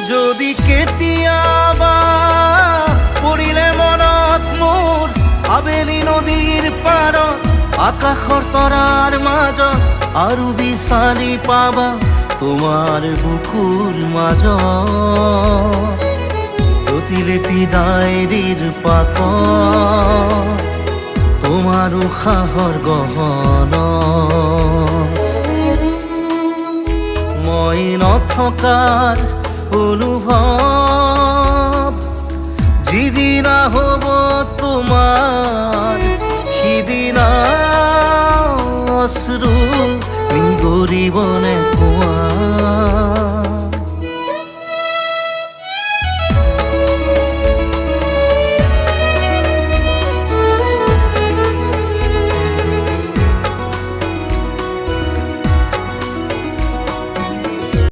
যদি কেতিয়াবা পৰিলে মনত মোৰ আবেলি নদীৰ পাৰত আকাশৰ তৰাৰ মাজত আৰু বিচাৰি পাবা তোমাৰ বুকুৰ মাজত প্ৰতিলিপি ডায়েৰীৰ পাতত তোমাৰ উশাহৰ গহনা মই নথকাৰ অনুভৱ যিদিনা হ'ব তোমাৰ সিদিনা অশ্ৰু নিগৰিবনে কোৱা